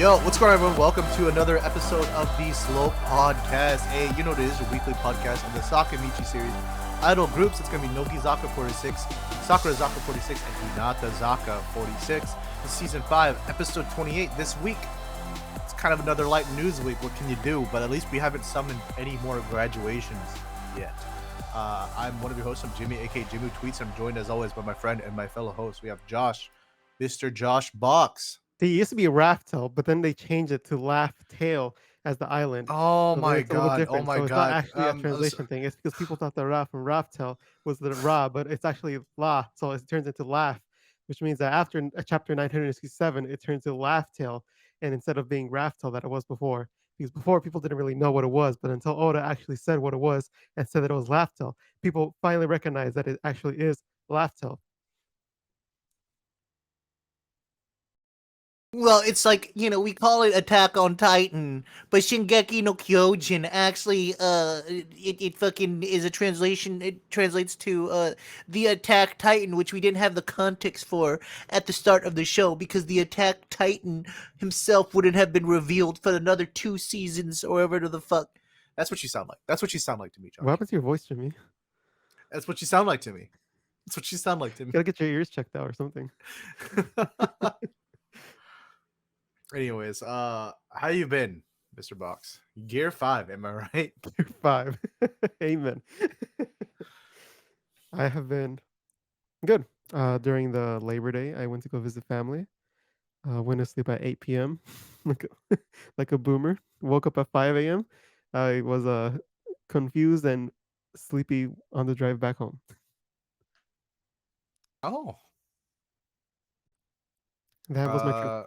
Yo, what's going on, everyone? Welcome to another episode of the Slope Podcast. Hey, you know what it is, your weekly podcast of the Sakamichi series. Idol groups, it's going to be Nogizaka46, Sakurazaka46, and Hinatazaka46. This is Season 5, Episode 28. This week, it's kind of another light news week. What can you do? But at least we haven't summoned any more graduations yet. I'm one of your hosts. I'm Jimmy, aka Jimmy Tweets. I'm joined, as always, by my friend and my fellow host. We have Josh, Mr. Josh Box. They used to be Raftel, but then they changed it to Laugh Tail as the island. Oh So then my it's a little god! Oh different. my So it's not god! actually a translation thing. It's because people thought the Ra from Raftel was the Ra, but it's actually La. So it turns into Laugh, which means that after chapter 967, it turns to Laugh Tail, and instead of being Raftel that it was before. Because before people didn't really know what it was, but until Oda actually said what it was and said that it was Laugh Tail, people finally recognized that it actually is Laugh Tail. Well, it's like, we call it Attack on Titan, but Shingeki no Kyojin actually, it fucking is a translation. It translates to, the Attack Titan, which we didn't have the context for at the start of the show, because the Attack Titan himself wouldn't have been revealed for another 2 seasons or whatever the fuck. That's what you sound like. That's what you sound like to me, Josh. What happened to your voice, Jimmy? That's what you sound like to me. That's what you sound like to me. You gotta get your ears checked out or something. Anyways, how you been, Mr. Box? Gear 5, am I right? Gear 5. Amen. I have been good. During the Labor Day, I went to go visit family. Went to sleep at 8 p.m. like a boomer. Woke up at 5 a.m. I was confused and sleepy on the drive back home. Oh. That was my trip.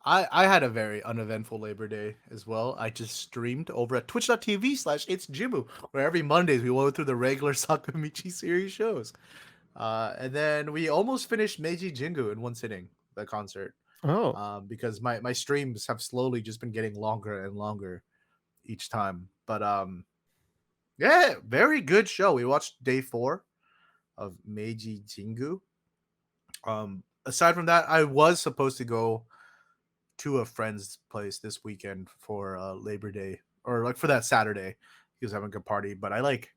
I had a very uneventful Labor Day as well. I just streamed over at twitch.tv/itsjimu, where every Mondays we go through the regular Sakamichi series shows. And then we almost finished Meiji Jingu in one sitting, the concert. Oh. Because my streams have slowly just been getting longer and longer each time. But yeah, very good show. We watched day 4 of Meiji Jingu. Aside from that, I was supposed to go to a friend's place this weekend for Labor Day, or like for that Saturday. He was having a good party, but I like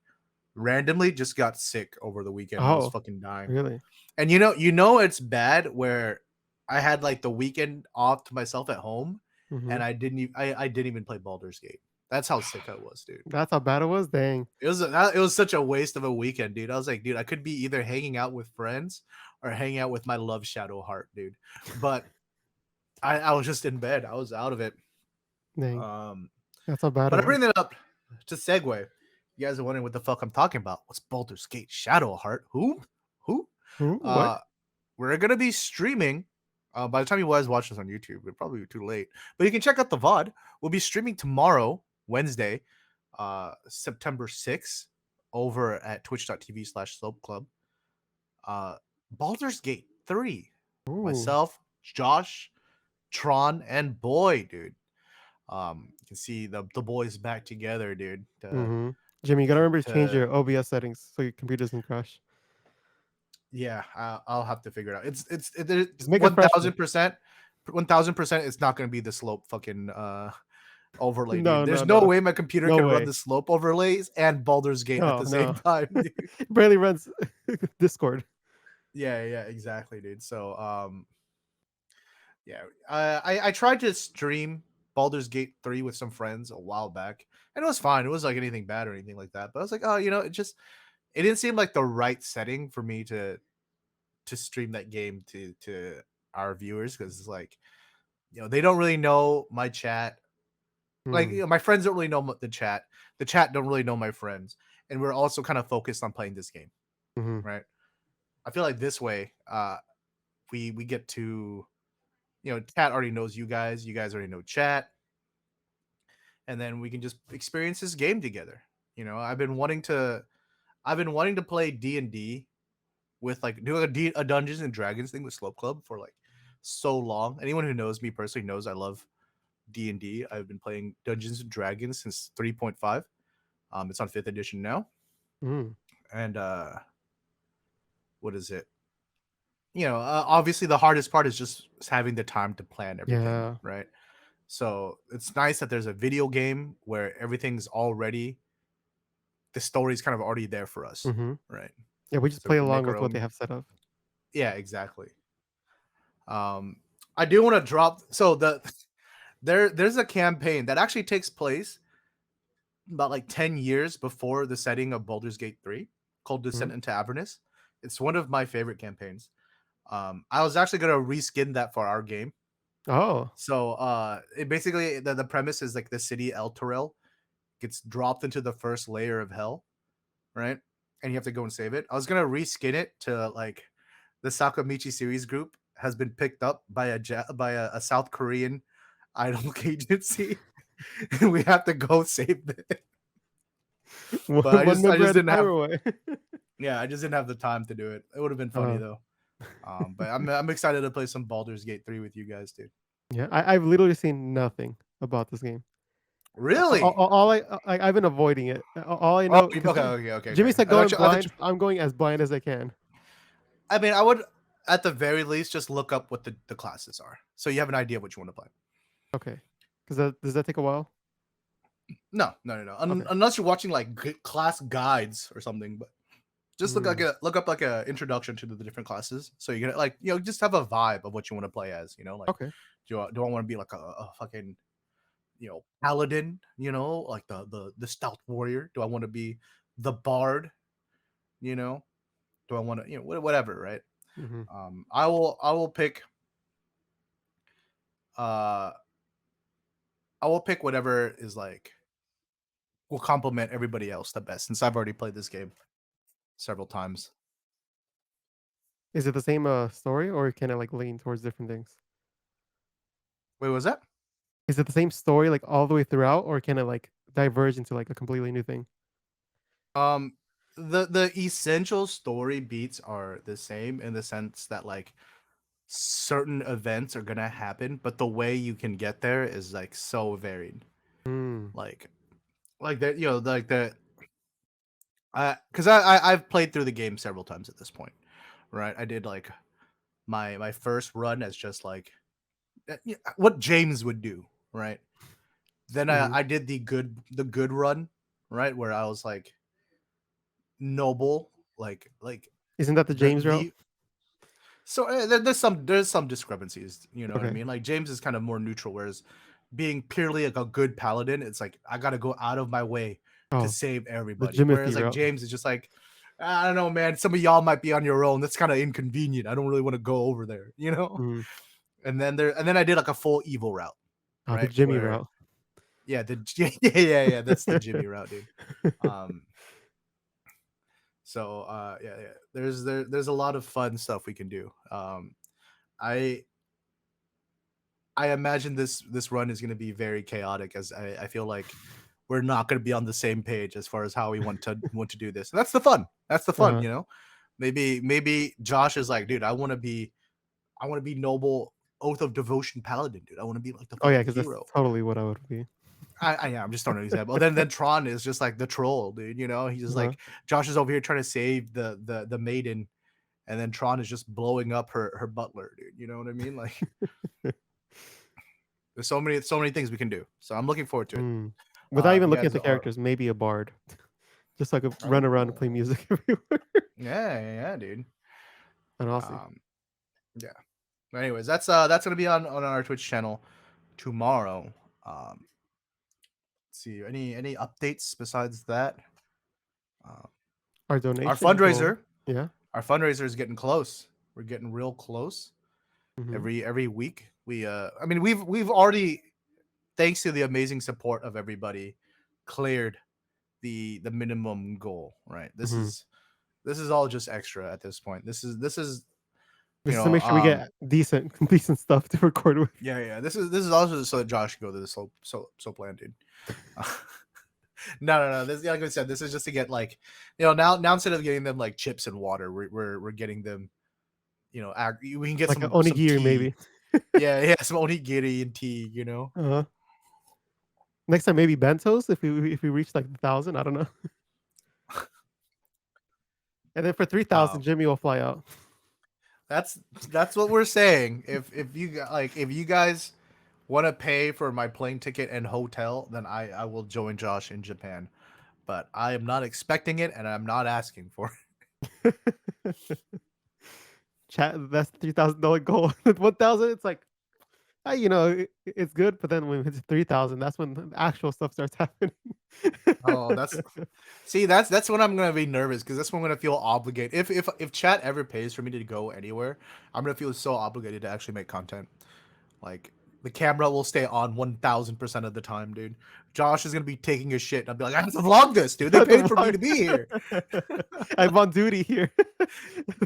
randomly just got sick over the weekend. I was Oh. fucking dying. Really? And you know it's bad where I had like the weekend off to myself at home, and I didn't even play Baldur's Gate. That's how sick I was, dude. That's how bad it was? Dang. It was such a waste of a weekend, dude. I was like, dude, I could be either hanging out with friends or hanging out with my love shadow heart, dude. But I was just in bed. I was out of it. Dang. That's how bad But it I bring was. that up to segue. You guys are wondering what the fuck I'm talking about. What's Baldur's Gate Shadow Heart? Who? What? We're gonna be streaming. By the time you guys watch this on YouTube, it'll probably be too late. But you can check out the VOD. We'll be streaming tomorrow, Wednesday, September 6th, over at twitch.tv/slopeclub. Baldur's Gate 3. Ooh. Myself, Josh, Tron, and Boy, dude. You can see the boys back together, dude. Jimmy, you gotta remember to change your OBS settings so your computer doesn't crash. Yeah, I'll have to figure it out. It's Just make it 1000%. 1000%. It's not gonna be the slope fucking overlay. No, There's no. no way my computer No can way. run the slope overlays and Baldur's Gate at the same time. Dude. It barely runs Discord. Yeah, exactly, dude. So yeah, I tried to stream Baldur's Gate 3 with some friends a while back, and it was fine. It was like anything bad or anything like that. But I was like, oh, it didn't seem like the right setting for me to stream that game to our viewers, because it's like, they don't really know my chat. Like, my friends don't really know the chat. The chat don't really know my friends, and we're also kind of focused on playing this game, right? I feel like this way, we get to, chat already knows you guys already know chat, and then we can just experience this game together. I've been wanting to play D&D with, like, doing a Dungeons and Dragons thing with Slope Club for like so long. Anyone who knows me personally knows I love D&D. I've been playing Dungeons and Dragons since 3.5. It's on 5th edition now. And what is it? obviously the hardest part is just having the time to plan everything, Yeah. right? So it's nice that there's a video game where everything's already, the story's kind of already there for us, Mm-hmm. right? Yeah, we just So we play can along make our with what they own. have set up. Yeah, exactly. Um, I do want to drop. So there's a campaign that actually takes place about like 10 years before the setting of Baldur's Gate 3, called Mhm. Descent into Avernus. It's one of my favorite campaigns. I was actually gonna reskin that for our game. Oh. So it basically, the premise is like the city El Torel gets dropped into the first layer of hell, right? And you have to go and save it. I was gonna reskin it to like the Sakamichi series group has been picked up by a South Korean idol agency, and we have to go save it. But One I member just at a didn't time have, away. yeah, I just didn't have the time to do it. It would have been funny uh, though. But I'm excited to play some Baldur's Gate 3 with you guys, dude. yeah, I've literally seen nothing about this game. Really? I've been avoiding it. All I Oh, know, okay, because okay, okay, Jimmy okay. said I thought going you, I thought blind. you, I'm going as blind as I can. I mean, I would at the very least just look up what the classes are, so you have an idea what you want to play. Okay, because does that take a while? No, no, no, no. Okay. Unless you're watching like class guides or something, but just Mm, look up like a introduction to the different classes, so you get like just have a vibe of what you want to play as. Like okay. do I want to be like a fucking paladin? Like the stout warrior. Do I want to be the bard? You know, do I want to whatever, right? Mm-hmm. I will pick uh I will pick whatever is like will complement everybody else the best, since I've already played this game several times. Is it the same story, or can it like lean towards different things? Wait, was that? Is it the same story like all the way throughout, or can it like diverge into like a completely new thing? Um, the essential story beats are the same in the sense that like certain events are gonna happen, but the way you can get there is like so varied. Mm, Like that, like the because I've played through the game several times at this point, right? I did like my first run as just like what James would do, right? Then mm-hmm. I did the good run, right, where I was like noble, like Isn't that the the James route? the so there's some discrepancies, you know what I Okay. mean? Like James is kind of more neutral, whereas being purely like a good paladin, it's like I gotta go out of my way to Oh, save the everybody. Jimothy Whereas like route. James is just like, I don't know, man. Some of y'all might be on your own. That's kind of inconvenient. I don't really want to go over there, you know. Mm. And then I did like a full evil route, Oh, the right? Jimmy Where route. yeah, yeah, that's the Jimmy route, dude. Um, so yeah, there's a lot of fun stuff we can do. I I imagine this run is going to be very chaotic, as I feel like we're not going to be on the same page as far as how we want to do this. And that's the fun. That's the fun, uh, Maybe Josh is like, dude, I want to be noble oath of devotion paladin, dude. I want to be like the oh yeah, fucking because that's hero. totally what I would be. Yeah, I'm just throwing an example. Then Tron is just like the troll, dude. He's just Uh-huh. like Josh is over here trying to save the maiden, and then Tron is just blowing up her butler, dude. You know what I mean? Like there's so many things we can do. So I'm looking forward to it. Mm. Without You even looking at guys the are. characters, maybe a bard, just so I could run around and play Oh, music everywhere. yeah, yeah, yeah, dude. And I'll see. Um, yeah. But anyways, that's gonna be on our Twitch channel tomorrow. Let's see, any updates besides that? Uh, Our our donation goal. fundraiser, Yeah. our fundraiser is getting close. We're getting real close. Mm-hmm. Every week, I mean, we've already, thanks to the amazing support of everybody, cleared the minimum goal. Right. This Mm-hmm. is this is all just extra at this point. This is This is to make sure we get decent, decent stuff to record with. yeah, yeah. This is also so that Josh can go to the so plan, dude. No. This, like I said, this is just to get like, now instead of getting them like chips and water, we're getting them, we can get Like an some onigiri, tea. maybe. Yeah, yeah, some onigiri and tea. Uh-huh. Next time, maybe bentos if we reach like 1,000. I don't know. And then for 3,000, Um, Jimmy will fly out. That's that's what we're saying. If you like, if you guys want to pay for my plane ticket and hotel, then I will join Josh in Japan. But I am not expecting it, and I'm not asking for Chat, that's $3,000 goal. 1,000, it's like, it's good, but then when it's 3,000, that's when the actual stuff starts happening. Oh, that's see, that's when I'm gonna be nervous because that's when I'm gonna feel obligated. If chat ever pays for me to go anywhere, I'm gonna feel so obligated to actually make content. Like the camera will stay on 1,000% of the time, dude. Josh is gonna be taking a shit, and I'll be like, I have to vlog this, dude. They The paid for me vlog. to be here. I'm on duty here.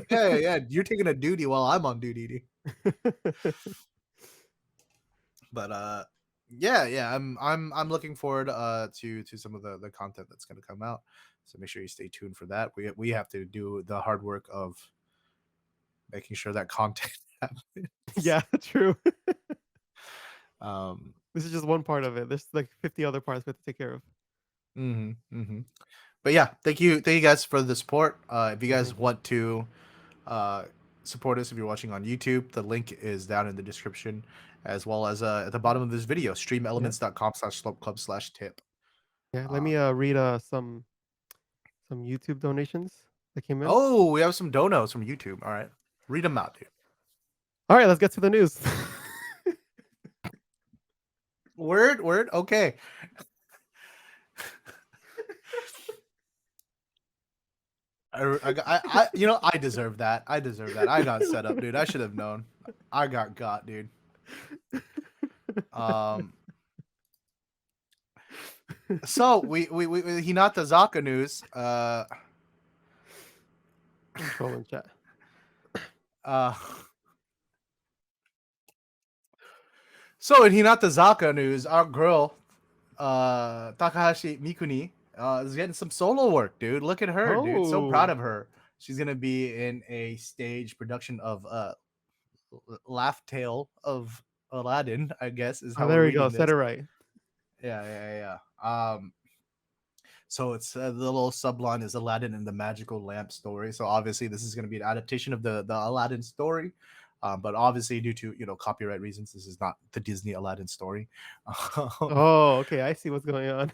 Yeah, yeah. You're taking a duty while I'm on duty, dude. But yeah, yeah. I'm looking forward to some of the content that's gonna come out. So make sure you stay tuned for that. We have to do the hard work of making sure that content happens. Yeah, true. Um, This is just one part of it. There's like 50 other parts we have to take care of. hmm. But yeah, thank you guys for the support. If you Mhm. guys want to uh, support us, if you're watching on YouTube, the link is down in the description, as well as at the bottom of this video, Yeah. streamelements.com/slopeclub/tip. Yeah. Let me Um, read some YouTube donations that came in. oh, we have some donos from YouTube. All right, read them out, dude. All right, let's get to the news. Word, word. Okay. You know, I deserve that. I deserve that. I got set up, dude. I should have known. I got, dude. Um, so we Hinata Zaka news. I'm trolling chat. Uh, so in Hinata Zaka news, our girl, Takahashi Mikuni, is getting some solo work, dude. Look at her, dude. So proud Oh, of her. She's gonna be in a stage production of Laugh Tale of Aladdin, I guess is oh, how we're there we go. reading Said this. it right. Yeah, yeah, yeah. So it's the little subline is Aladdin and the Magical Lamp story. So obviously this is going to be an adaptation of the Aladdin story, but obviously due to copyright reasons, this is not the Disney Aladdin story. Oh, okay. I see what's going on.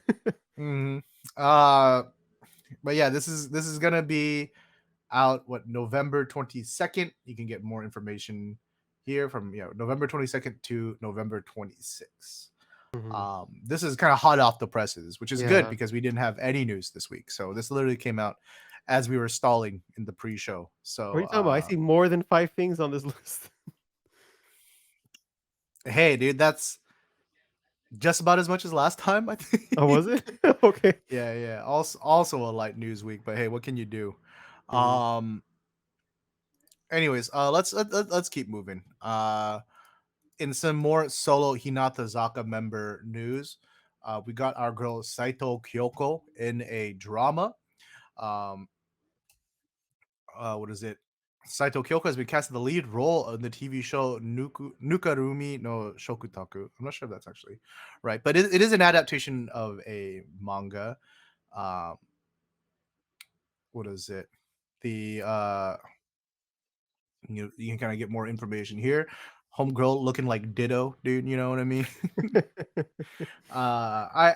Mhm. uh, but yeah, this is gonna be out November 22nd. You can get more information here from November 22nd to November 26th. Mhm. This is kind of hot off the presses, which is good Yeah. because we didn't have any news this week. So this literally came out as we were stalling in the pre-show. What are So you talking about? I see more than 5 things on this list. hey, dude, that's just about as much as last time, I Oh, was it? think. Okay. Yeah, yeah. Also a light news week, but hey, what can you do? Mhm. Um. Anyways, let's keep moving. In some more solo Hinata Zaka member news, we got our girl Saito Kyoko in a drama. Um, what is it? Saito Kyoko has been cast in the lead role in the TV show Nukarumi no Shokutaku. I'm not sure if that's actually right, but it is an adaptation of a manga. Um, what is it? The you can kind of get more information here. Homegirl looking like Ditto, dude. You know what I mean? I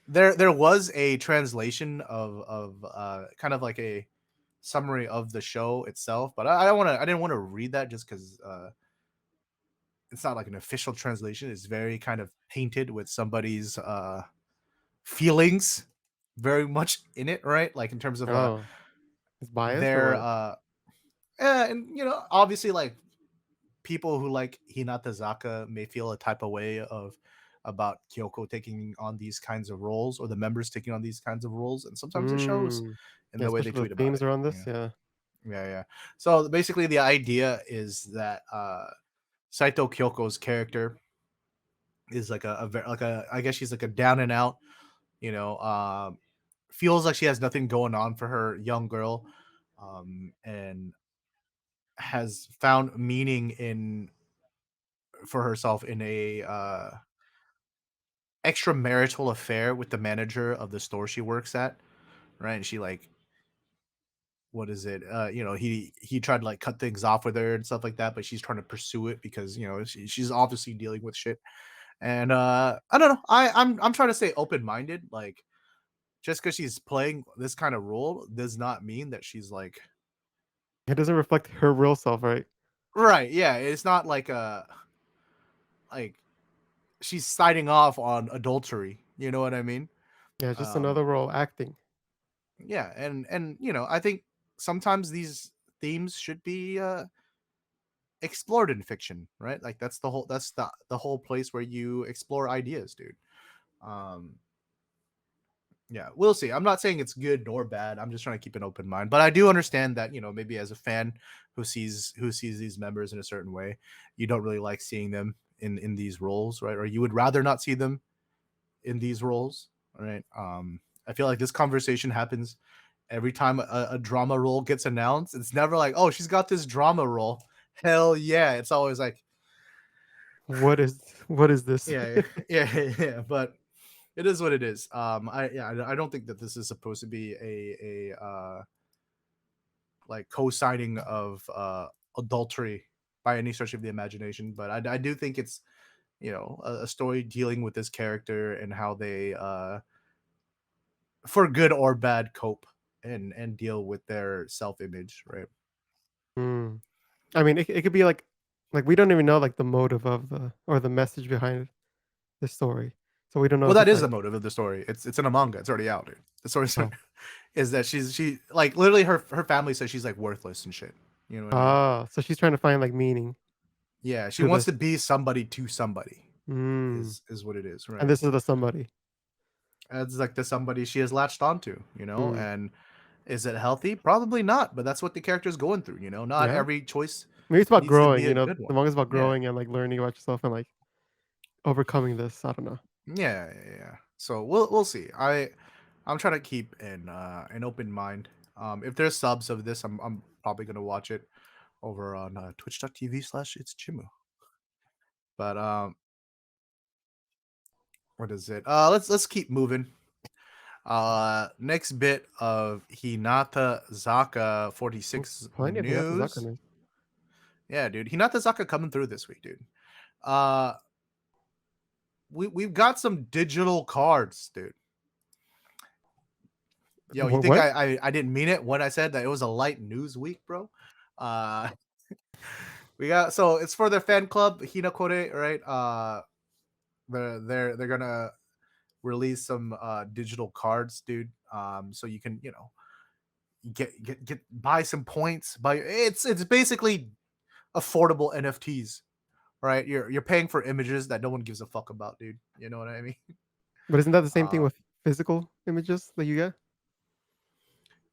there was a translation of kind of like a summary of the show itself, but I didn't want to read that just because it's not like an official translation. It's very kind of painted with somebody's feelings very much in it, right? Like in terms of Oh, it's biased or their what? and obviously like people who like Hinata Zaka may feel a type of way of about Kyoko taking on these kinds of roles or the members taking on these kinds of roles, and sometimes it shows Mm. in Yeah, the way they especially the tweet about themes it. around this. Yeah, Yeah. yeah, yeah. So basically, the idea is that Saito Kyoko's character is like like a I guess she's like a down and out, you know, feels like she has nothing going on for her young girl, and has found meaning in for herself in a extramarital affair with the manager of the store she works at, right? And she like what is it? He tried to like cut things off with her and stuff like that, but she's trying to pursue it because she's obviously dealing with shit. And I don't know. I'm trying to stay open minded. Like just because she's playing this kind of role does not mean that she's like It doesn't reflect her real self, right? right. Yeah, it's not like like she's siding off on adultery. You know what I mean? Yeah, it's just Um, another role acting. yeah, and I think sometimes these themes should be explored in fiction, right? Like that's the whole place where you explore ideas, dude. Um, yeah, we'll see. I'm not saying it's good nor bad. I'm just trying to keep an open mind. But I do understand that, maybe as a fan who sees these members in a certain way, you don't really like seeing them in these roles, right? Or you would rather not see them in these roles, right? I feel like this conversation happens every time a drama role gets announced. It's never like, oh, she's got this drama role. Hell yeah. It's always like, What is this? yeah, yeah. But it is what it is. I don't think that this is supposed to be a like co-signing of adultery by any stretch of the imagination. But I do think it's a story dealing with this character and how they for good or bad cope and deal with their self-image, right? Hmm. I mean, it could be like we don't even know like the motive of the or the message behind the story, so we don't know Well, if that it's is like the motive of the story. It's in a manga. It's already out, dude. The story oh is that she like literally her family says she's like worthless and shit. You know what I mean? so she's trying to find like meaning Yeah, she to wants this. to be somebody to somebody. Mm. Is what it is, And right? this is the somebody. It's like the somebody she has latched onto, Mm. and is it healthy? Probably not, but that's what the character's going through. Not Yeah. every choice Maybe it's about needs to be growing. a good The one. manga's about Yeah, growing and like learning about yourself and like overcoming this. I don't know. yeah. So we'll see. I'm trying to keep an open mind. If there's subs of this, I'm probably gonna watch it over on twitch.tv/it's Chimu. But what is it? Let's keep moving. Next bit of Hinata Zaka Ooh, 46 plenty of Hinata news. news. Yeah, dude. Hinata Zaka coming through this week, dude. Uh we've got some digital cards, dude. Yo, you think What? I didn't mean it when I said that it was a light news week, bro? Uh we got so it's for their fan club, Hinakore, right? They're gonna release some digital cards, dude. So you can, get buy some points. Buy it's basically affordable NFTs, right? You're paying for images that no one gives a fuck about, dude. You know what I mean? But isn't that the same thing Um, with physical images that you get?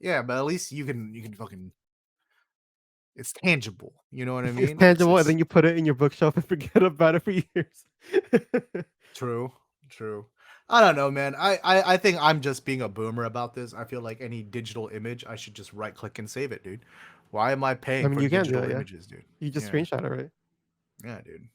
yeah, but at least you can fucking it's tangible. You know what I It's mean? It's tangible, and it's then you put it in your bookshelf and forget about it for years. true, true. I don't know, man. I think I'm just being a boomer about this. I feel like any digital image, I should just right click and save it, dude. Why am I I paying mean, for you can do digital that, yeah. images, dude? You just Yeah, screenshot it, right? yeah, dude.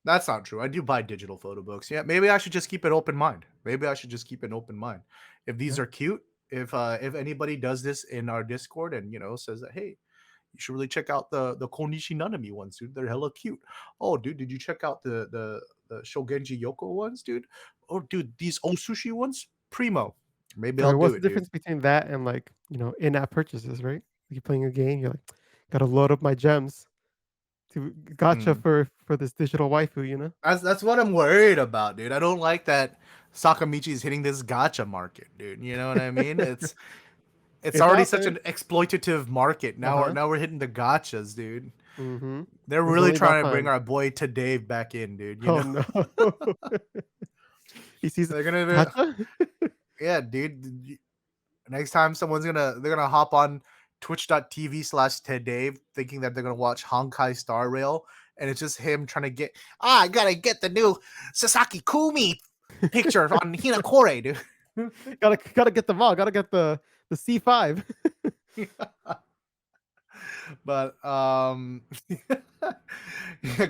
That's not true. I do buy digital photo books. Yeah, maybe I should just keep an open mind. Maybe I should just keep an open mind. If these Yeah. are cute, if anybody does this in our Discord and says that, hey, you should really check out the Konishi Nanami ones, dude. They're hella cute. Oh, dude, did you check out the Shogenji Yoko ones, dude? Oh, dude, these Osushi ones, primo. Maybe I I'll mean, do what's the it, dude. difference between that and like in-app purchases, right? You're playing a game, you're like, gotta load up my gems to gotcha Hmm. for this digital waifu, you know? That's what I'm worried about, dude. I don't like that Sakamichi is hitting this gacha market, dude. You know what I mean? It's It's already out such there. an exploitative market. Uh Now we're huh. now we're hitting the gotchas, dude. Mm-hmm. They're It's really only about trying to bring time. our boy to Dave back in, dude. Oh no. He sees They're gonna gotcha. yeah, dude. Next time they're gonna hop on twitch.tv/Dave thinking that they're gonna watch Honkai Star Rail, and it's just him trying to get I gotta get the new Sasaki Kumi picture on Hinakore, dude. Gotta get them all. Gotta get the C5. But yeah,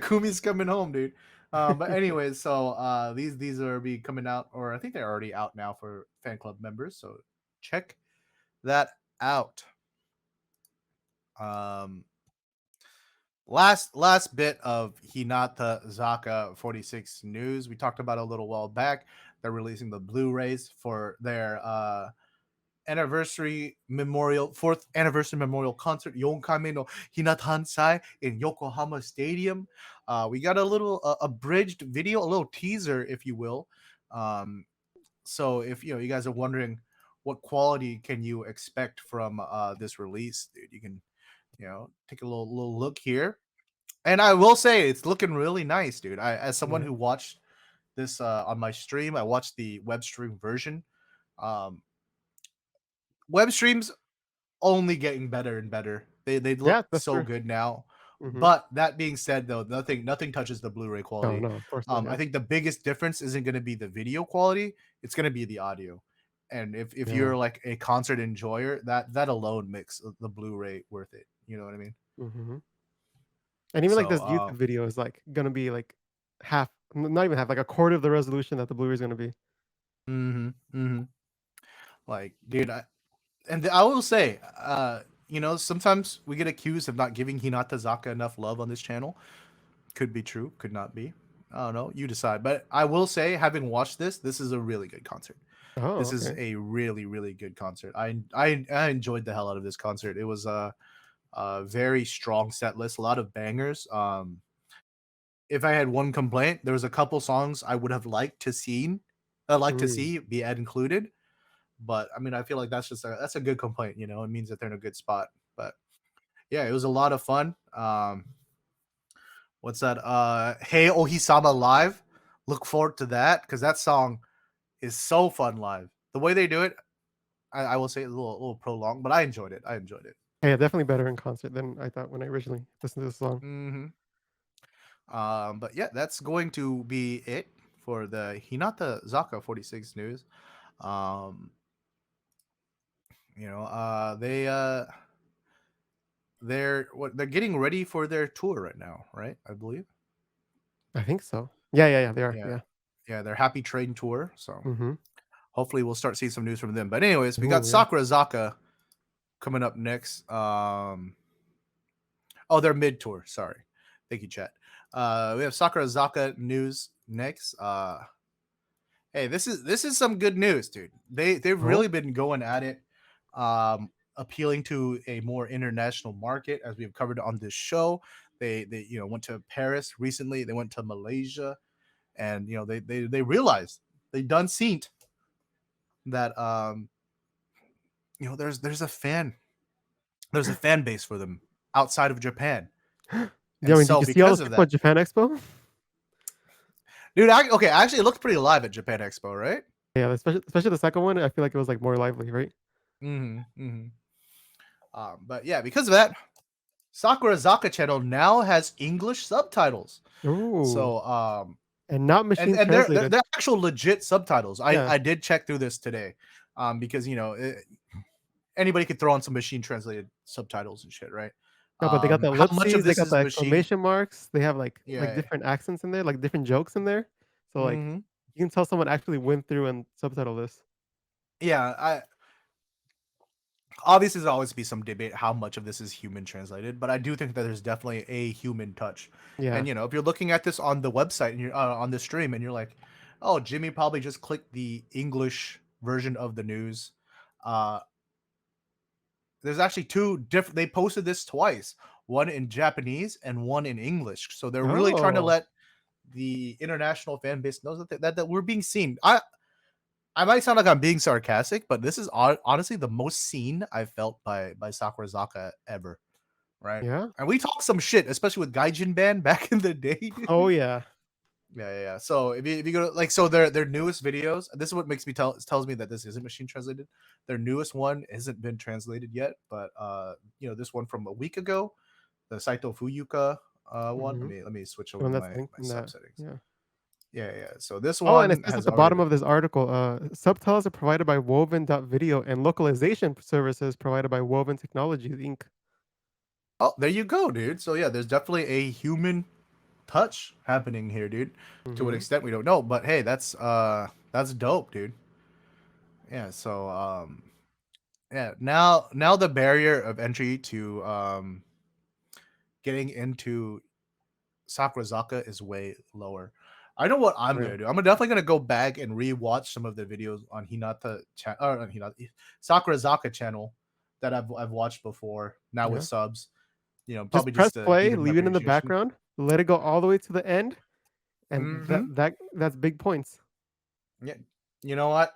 Kumi's coming home, dude. But anyways, so these are be coming out, or I think they're already out now for fan club members. So check that out. Um, last bit of Hinata Zaka 46 news. We talked about a little while back. They're releasing the Blu-rays for their anniversary memorial, fourth anniversary memorial concert, Yonkame no Hinatansai in Yokohama Stadium. We got a little abridged video, a little teaser, if you will. Um, so if you guys are wondering what quality can you expect from this release, dude, you can take a little look here. And I will say it's looking really nice, dude. As someone Yeah. who watched this on my stream, I watched the web stream version. Um, web streams only getting better and better. They Yeah, look that's so true. good now. Hmm. But that being said, though, nothing touches the Blu-ray No, quality. no, of course not. I Yeah. think the biggest difference isn't going to be the video quality; it's going to be the audio. And if Yeah. you're like a concert enjoyer, that alone makes the Blu-ray worth it. You know what I mean? Hmm. And even like So, this YouTube video is like gonna be like half, not even half, like a quarter of the resolution that the Blu-ray is gonna be. mm-hmm. Like, dude, I will say, sometimes we get accused of not giving Hinata Zaka enough love on this channel. Could be true, could not be. I don't know. You decide. But I will say, having watched this is a really good concert. Oh, This is okay. a really, really good concert. I enjoyed the hell out of this concert. It was a very strong set list, a lot of bangers. If I had one complaint, there was a couple songs I would have liked to Mm, see be included. But I mean, I feel like that's a good complaint. It means that they're in a good spot. But yeah, it was a lot of fun. What's that? Hey Ohisama live. Look forward to that because that song is so fun live. The way they do it, I will say it's a little prolonged, but I enjoyed it. I enjoyed it. yeah, definitely better in concert than I thought when I originally listened to this song. hmm but yeah, that's going to be it for the Hinata Zaka 46 news. Um, they're getting ready for their tour right now, right? I believe. I think so. Yeah, yeah, yeah, they are. Yeah, Yeah. yeah, their Happy Train tour. So Mm-hmm. hopefully we'll start seeing some news from them. But anyways, we got Oh, yeah. Sakurazaka coming up next. Oh, they're mid tour. Sorry, thank you, chat. We have Sakurazaka news next. Hey, this is some good news, dude. They've Oh, really been going at it, appealing to a more international market, as we've covered on this show. They went to Paris recently. They went to Malaysia, and they realized they done seen that there's a fan base for them outside of Japan. yeah. And I mean, did so you see all those because of people at that, Japan Expo? dude, okay, actually it looked pretty live at Japan Expo, right? Yeah, especially the second one. I feel like it was like more lively, right? Mm-hmm. But yeah, because of that, Sakurazaka Channel now has English subtitles. Ooh, So and not and machine and they're translated. they're actual legit subtitles. I Yeah. I did check through this today, because anybody could throw on some machine translated subtitles and shit, right? No, but they got the How much of ellipses, they this got is the machine? exclamation marks, they have like Yeah. different accents in there, like different jokes in there. So like hmm you can tell someone actually went through and subtitle this. Yeah. I Obviously there's always be some debate how much of this is human translated, but I do think that there's definitely a human touch. Yeah. And if you're looking at this on the website and you're on the stream and you're like, oh, Jimmy probably just clicked the English version of the news. Uh, there's actually two different. They posted this twice, one in Japanese and one in English. So they're really trying to Oh, let the international fan base know that we're being seen. I might sound like I'm being sarcastic, but this is honestly the most seen I've felt by Sakurazaka ever, right? yeah? And we talked some shit, especially with Gaijin Band back in the day, Oh, dude. yeah. Yeah. So if you go to, like, so their newest videos, this is what makes me tells me that this isn't machine translated. Their newest one hasn't been translated yet, but this one from a week ago, the Saito Fuyuka one. Let Mhm. me switch The over one to that's my linked in sub that. settings. Yeah. Yeah. So this Oh, and it one says at has the already bottom been. of this article, subtitles are provided by Woven.video and localization services provided by Woven Technologies Inc. Oh, there you go, dude. So yeah, there's definitely a human touch happening here, dude. To what Mhm. extent we don't know, but hey, that's dope, dude. Yeah. So yeah, now the barrier of entry to getting into Sakurazaka is way lower. I know what I'm Right. gonna do. I'm definitely gonna go back and rewatch some of the videos on Sakurazaka channel that I've watched before. Now with Yeah. subs, Just probably press just to play, deepen my leave it in the appreciation. background, let it go all the way to the end, and Hmm. that's big points. Yeah, you know what?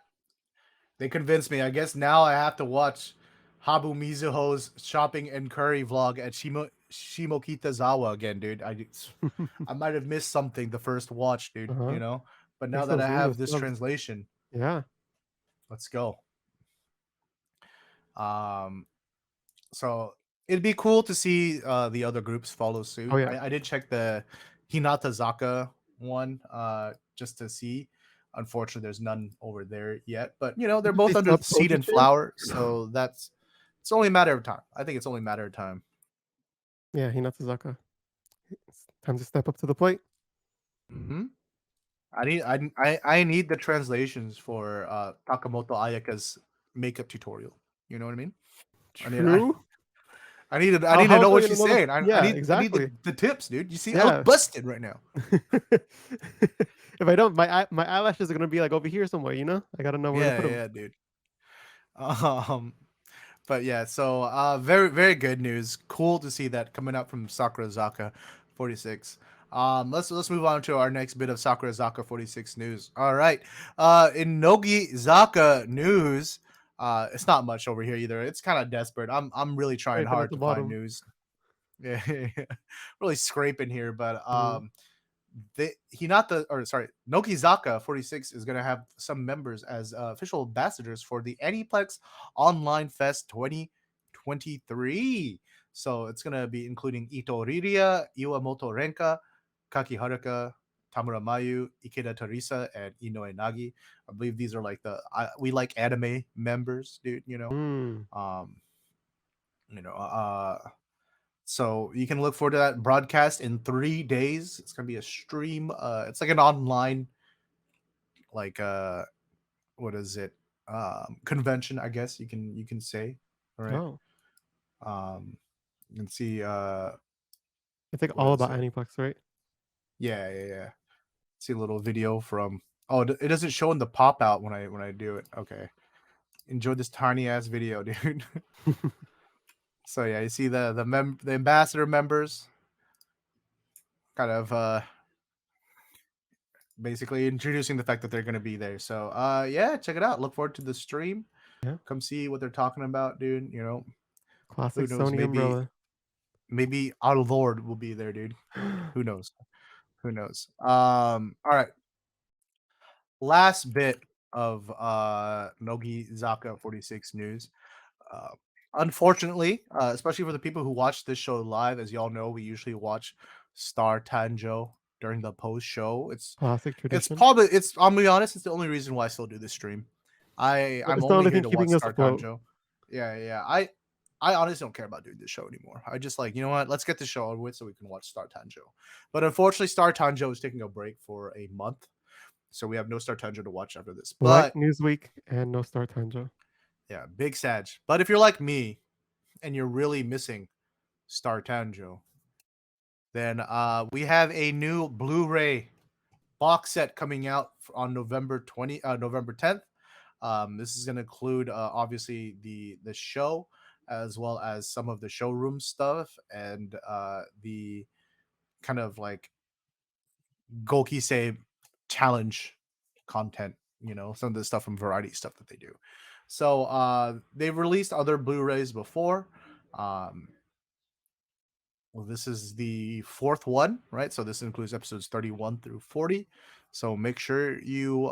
They convinced me. I guess now I have to watch Habu Mizuho's shopping and curry vlog at Shimokitazawa again, dude. I might have missed something the first watch, dude. Uh-huh. But now Thanks that those I new have this subs. translation, Yeah. let's go. Um, so it'd be cool to see the other groups follow Oh suit. yeah. I did check the Hinatazaka one just to see. Unfortunately, there's none over there yet. But they're Did they both under sub Seed and Toji-chan? Flower, so it's only a matter of time. I think it's only a matter of time. Yeah, Hinatazaka. It's time to step up to the plate. Hmm. I need the translations for Takamoto Ayaka's makeup tutorial. You know what I mean? I need I True. I need to How know else are what we gonna she's know the saying. yeah, I need exactly. the tips, dude. You see, I look Yeah. busted right now. If I don't, my eyelashes are gonna be like over here somewhere. I gotta know where to Yeah, put them. yeah, dude. Um, but yeah, so very very good news. Cool to see that coming out from Sakurazaka 46. Let's move on to our next bit of Sakurazaka 46 news. All right. In Nogi Zaka news, it's not much over here either. It's kind of desperate. I'm really trying Scraping at hard the to find bottom. news. Yeah, really scraping here, but Mhm. Nogizaka 46 is going to have some members as official ambassadors for the Aniplex Online Fest 2023. So it's going to be including Ito Riria, Iwamoto Renka, Kaki Haruka, Tamura Mayu, Ikeda Teresa, and Inoue Nagi. I believe these are like we like anime members, dude. Mm. Um, you know, so you can look forward to that broadcast in 3 days. It's gonna be a stream. It's like an online, like what is it? Convention, I guess you can say. All right. Oh, You can see it's like what all is about it? Aniplex, right? Yeah, yeah, yeah. See a little video from. Oh, it doesn't show in the pop out when I do it. Okay. Enjoy this tiny ass video, dude. So yeah, you see the ambassador members kind of basically introducing the fact that they're going to be there. So yeah, check it out. Look forward to the stream. Yeah. Come see what they're talking about, dude. Who Classic knows? Sony umbrella. Maybe our Lord will be there, dude. Who knows? Who knows? All right. Last bit of Nogi Zaka 46 news. Uh, Unfortunately, especially for the people who watch this show live, as y'all know, we usually watch Star Tanjo during the post show. Classic It's tradition. probably it's. I'm gonna be honest. It's the only reason why I still do this stream. I'm It's the only only here thing to watch keeping us Star afloat. Tanjo. Yeah, yeah. I honestly don't care about doing this show anymore. I just like, you know what? Let's get the show over with so we can watch Star Tanjo. But unfortunately, Star Tanjo is taking a break for a month, so we have no Star Tanjo to watch after this. Like But Newsweek and no Star Tanjo. yeah, big Sag. But if you're like me and you're really missing Star Tanjo, then we have a new Blu-ray box set coming out on November 10th. This is going to include obviously the show as well as some of the showroom stuff and the kind of like Gokisei challenge content, some of the stuff from variety stuff that they do. So they've released other Blu-rays before. Um, well, this is the fourth one, right? So this includes episodes 31 through 40. So make sure you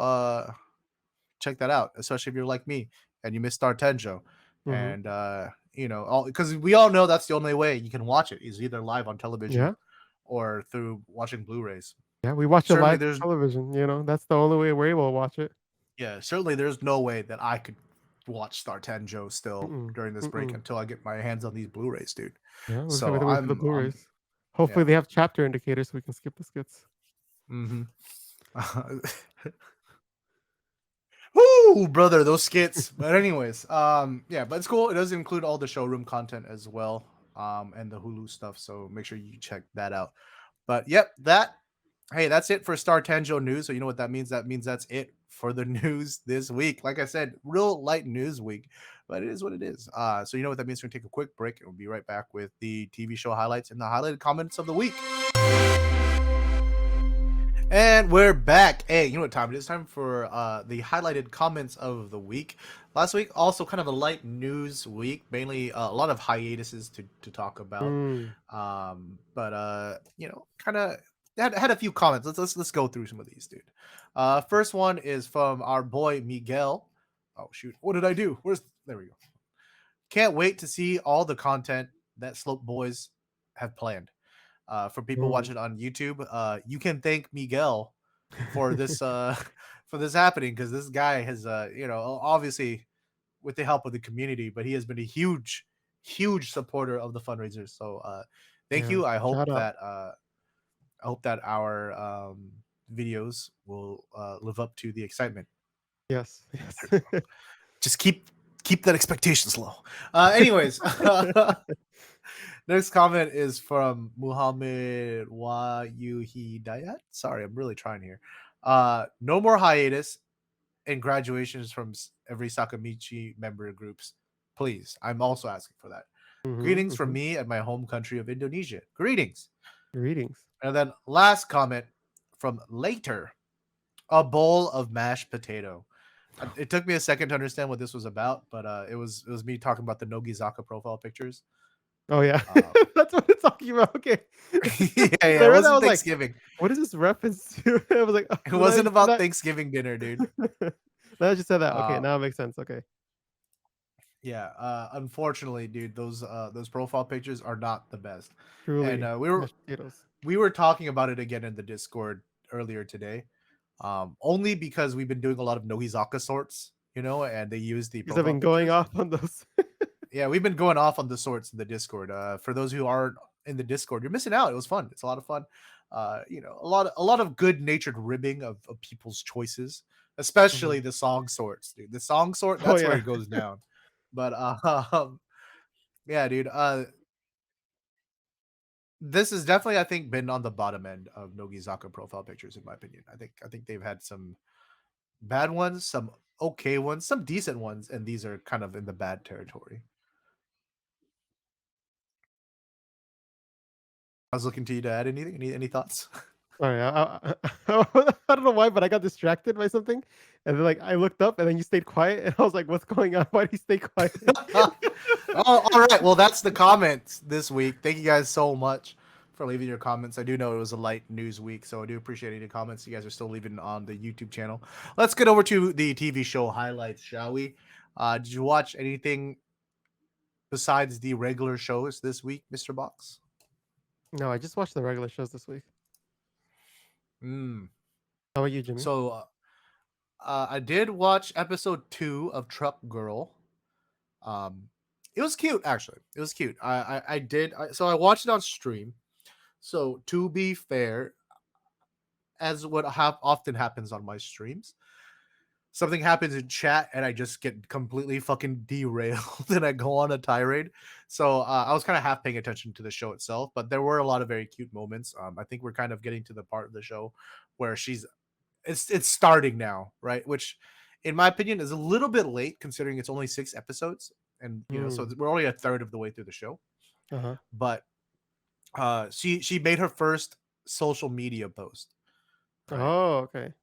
check that out, especially if you're like me and you missed our Tenjo. Mhm. And because we all know that's the only way you can watch it is either live on television Yeah. or through watching Blu-rays. Yeah, we watch it Certainly live there's television, that's the only way we're able to watch it. certainly there's no way that I could watch Star Tenjo still Mm-mm. during this break Mm-mm. until I get my hands on these Blu-rays, dude. Yeah, we're just gonna So have to wait for the I'm Blu-rays. Hopefully, yeah. they have chapter indicators so we can skip the skits. Hmm. Whoo, brother, those skits. But anyways, yeah, but it's cool. It does include all the showroom content as well, and the Hulu stuff. So make sure you check that out. But yep, hey, that's it for Star Tanjou news. So you know what that means? That means that's it for the news this week. Like I said, real light news week, but it is what it is. So you know what that means? We're gonna take a quick break and we'll be right back with the TV show highlights and the highlighted comments of the week. And we're back. Hey, you know what time it is? Time for the highlighted comments of the week. Last week, also kind of a light news week, mainly a lot of hiatuses to talk about. But you know, kind of had a few comments. Let's go through some of these, dude. First one is from our boy Miguel. Oh shoot, what did I do? There we go. Can't wait to see all the content that Slope Boys have planned. For people watching on YouTube, you can thank Miguel for this for this happening, because this guy has you know, obviously with the help of the community, but he has been a huge supporter of the fundraiser. So thank Yeah, you. shout out. I hope that our videos will live up to the excitement. Yes, yes. Just keep that expectations low. Anyways, next comment is from Muhammad Wayuhidayat. Sorry, I'm really trying here. No more hiatus and graduations from every Sakamichi member groups. Please, I'm also asking for that. Greetings from me and my home country of Indonesia. Greetings. Greetings. And then last comment from later, a bowl of mashed potato. It took me a second to understand what this was about, but it was me talking about the Nogizaka profile pictures. Oh yeah, Uh, that's what it's talking about. Okay. yeah, When yeah, I it read that, I wasn't was like, Thanksgiving. "What is this reference to?" I was like, oh, It wasn't about Thanksgiving dinner, dude. Now that you said that, okay, Uh, now it makes sense. Okay, yeah, unfortunately, dude, those profile pictures are not the best. And truly mashed potatoes. we were talking about it again in the Discord earlier today. Only because we've been doing a lot of Nogizaka sorts, you know, and they use the Because I've profile been going pictures. off on those. Yeah, we've been going off on the sorts in the Discord. For those who aren't in the Discord, you're missing out. It was fun. It's a lot of fun. You know, a lot of good natured ribbing of people's choices, especially the song sorts, dude. The song sort, Oh that's where yeah, it goes down. But yeah, dude. This is definitely, I think, been on the bottom end of Nogizaka profile pictures, in my opinion. I think they've had some bad ones, some okay ones, some decent ones, and these are kind of in the bad territory. I was looking to you to add anything. Any thoughts? sorry. I don't know why, but I got distracted by something, and then like I looked up, and then you stayed quiet, and I was like, "What's going on? Why do you stay quiet?" Oh, all right. Well, that's the comments this week. Thank you guys so much for leaving your comments. I do know it was a light news week, so I do appreciate any comments you guys are still leaving on the YouTube channel. Let's get over to the TV show highlights, shall we? Did you watch anything besides the regular shows this week, Mr. Box? No, I just watched the regular shows this week. Mm. How about you, Jimmy? So I did watch episode 2 of Truck Girl. Um, it was cute, actually. It was cute. I did. So I watched it on stream. So to be fair, as what often happens on my streams, something happens in chat and I just get completely fucking derailed and I go on a tirade. So I was kind of half paying attention to the show itself, but there were a lot of very cute moments. I think we're kind of getting to the part of the show where it's starting now, right? Which, in my opinion, is a little bit late considering it's only 6 episodes, and you know, so we're only a third of the way through the show. Uh-huh. But she made her first social media post, right? Oh, okay.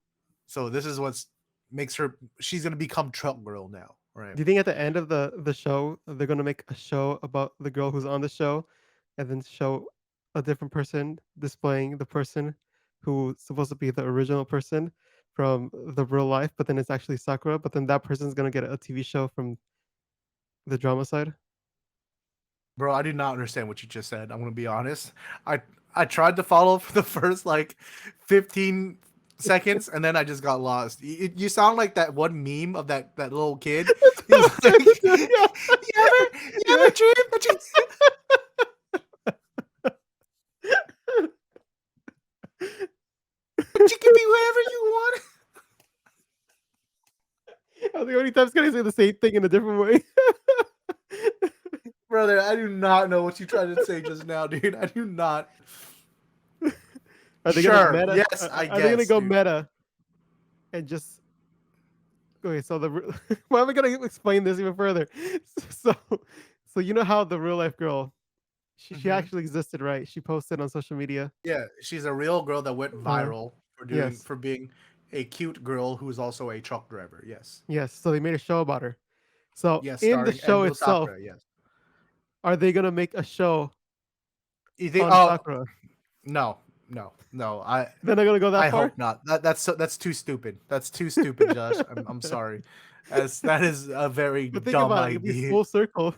So this is what's makes her she's gonna become Truck Girl now, right? Do you think at the end of the show they're gonna make a show about the girl who's on the show, and then show a different person displaying the person who's supposed to be the original person from the real life, but then it's actually Sakura, but then that person's gonna get a TV show from the drama side? Bro, I did not understand what you just said. I'm gonna be honest. I tried to follow for the first like 15 seconds, and then I just got lost. You sound like that one meme of that little kid. He was like, you Yeah. ever dream that you can be wherever you want? Like, how many times can I say the same thing in a different way? Brother, I do not know what you tried to say just now, dude. I do not. Are they gonna Sure. meta? Yes, I Are they gonna guess, go dude. meta and just okay? So why am I gonna explain this even further? So, so you know how the real life girl, she Hmm. actually existed, right? She posted on social media. Yeah, she's a real girl that went Uh, viral yes, for being a cute girl who's also a truck driver. Yes. yes. So they made a show about her. So Yes, in the starring show Endo itself, Sakura. Yes. are they gonna make a show You think? on Oh Sakura? no, no, no. I They're not gonna go that I far. hope not. That's too stupid. That's too stupid, Josh. I'm sorry. That is a very But think dumb about it, it'll be idea. full circle.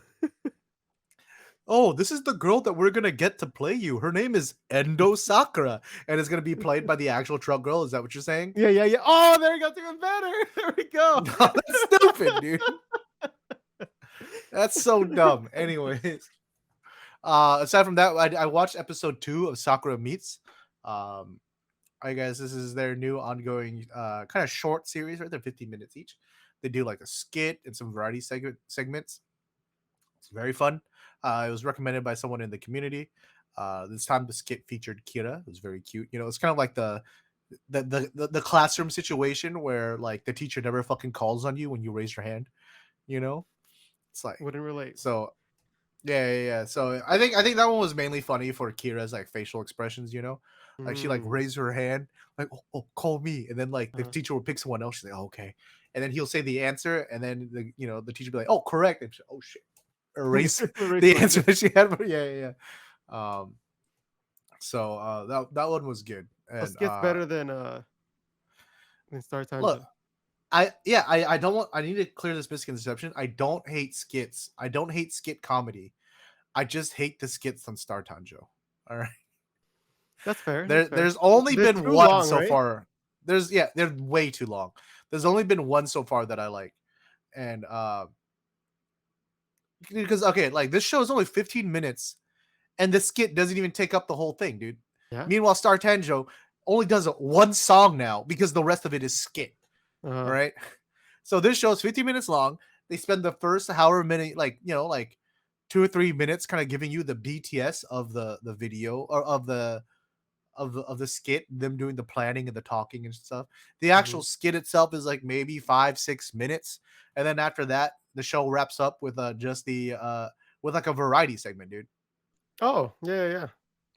Oh, this is the girl that we're gonna get to play you. Her name is Endo Sakura, and it's gonna be played by the actual truck girl. Is that what you're saying? Yeah, yeah, yeah. Oh, there you go. It's even better. There we go. No, that's stupid, dude. That's so dumb. Anyways, aside from that, I watched episode 2 of Sakura Meets. Um, I guess this is their new ongoing kind of short series, right? They're 15 minutes each. They do like a skit and some variety segments. It's very fun. It was recommended by someone in the community. This time the skit featured Kira. It was very cute. You know, it's kind of like the classroom situation where like the teacher never fucking calls on you when you raise your hand. You know, it's like Wouldn't relate. so. Yeah, yeah, yeah. So I think that one was mainly funny for Kira's like facial expressions. You know, like she like Mm. raised her hand, like oh call me, and then like the Uh-huh. teacher would pick someone else. She's like, oh, okay, and then he'll say the answer, and then the teacher be like, oh correct, and oh shit, erase Erase the my answer answer. that she had. Yeah, yeah, yeah. So that one was good, So and skits better than Star look, Tanjou. I don't want. I need to clear this misconception. I don't hate skits. I don't hate skit comedy. I just hate the skits on Star Tanjou. All right. That's fair. That's fair. There's only They're been too one long, so right? far. They're way too long. There's only been one so far that I like. And because okay, like this show is only 15 minutes and the skit doesn't even take up the whole thing, dude. Yeah. Meanwhile, Star Tanjo only does one song now because the rest of it is skit. All Uh, right. So this show is 15 minutes long. They spend the first however many, like, like 2 or 3 minutes kind of giving you the BTS of the video or of the skit, them doing the planning and the talking and stuff. The mhm. actual skit itself is like maybe 5-6 minutes, and then after that, the show wraps up with just the with like a variety segment, dude. Oh, yeah, yeah,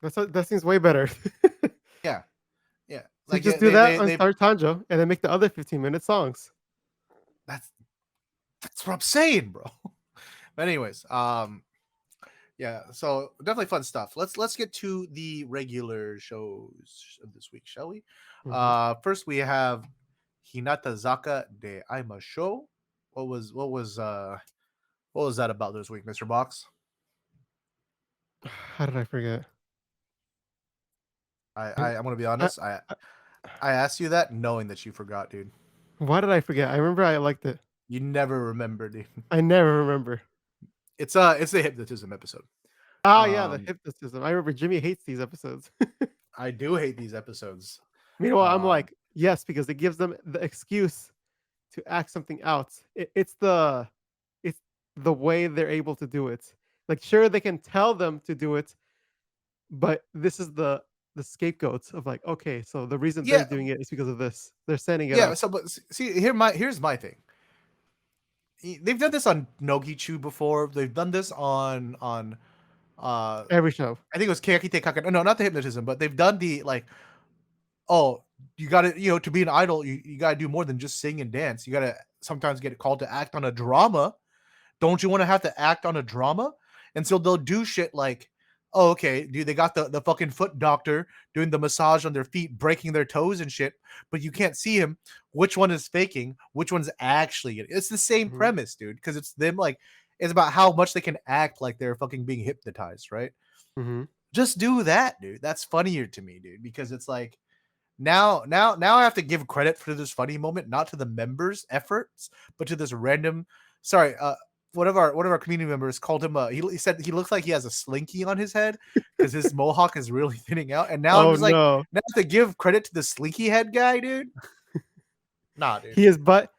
yeah. That seems way better. Yeah, yeah. So you Like just do they that they on they Star Tanjou and then make the other 15-minute songs. that's that's what I'm saying, bro. But anyways, yeah. So definitely fun stuff. Let's get to the regular shows of this week, shall we? Mhm. First we have Hinata Zaka de Aima Show. What was that about this week, Mr. Box? How did I forget? I'm gonna be I, honest. I I, I asked you that knowing that you forgot, dude. why did I forget? I remember I liked it. You never remember, dude. I never remember. It's the hypnotism episode. Ah, yeah, the Um, hypnotism. I remember Jimmy hates these episodes. I do hate these episodes. Meanwhile, I'm Um, like, yes, because it gives them the excuse to act something out. It's the way they're able to do it. Like, sure, they can tell them to do it, but this is the scapegoats of like, okay, so the reason they're yeah, doing it is because of this. They're setting it yeah. up So, but see, here's my thing. They've done this on Nogichu before. They've done this on every show. I think it was Keakite Kaken. No, not the hypnotism, but they've done the like, oh, you got to, to be an idol, you got to do more than just sing and dance. You got to sometimes get called to act on a drama. Don't you want to have to act on a drama? And so they'll do shit like, oh, okay, dude, they got the fucking foot doctor doing the massage on their feet, breaking their toes and shit, but you can't see him. Which one is faking? Which one's actually? It's the same Mhm, premise, dude, because it's them like, it's about how much they can act like they're fucking being hypnotized, right? mhm. Just do that, dude. That's funnier to me, dude, because it's like now I have to give credit for this funny moment, not to the members' efforts, but to this random. Sorry, one of our community members called him. He said he looks like he has a slinky on his head because his mohawk is really thinning out. And now I'm Oh just like, no, now I have to give credit to the slinky head guy, dude. Nah, dude. he is, but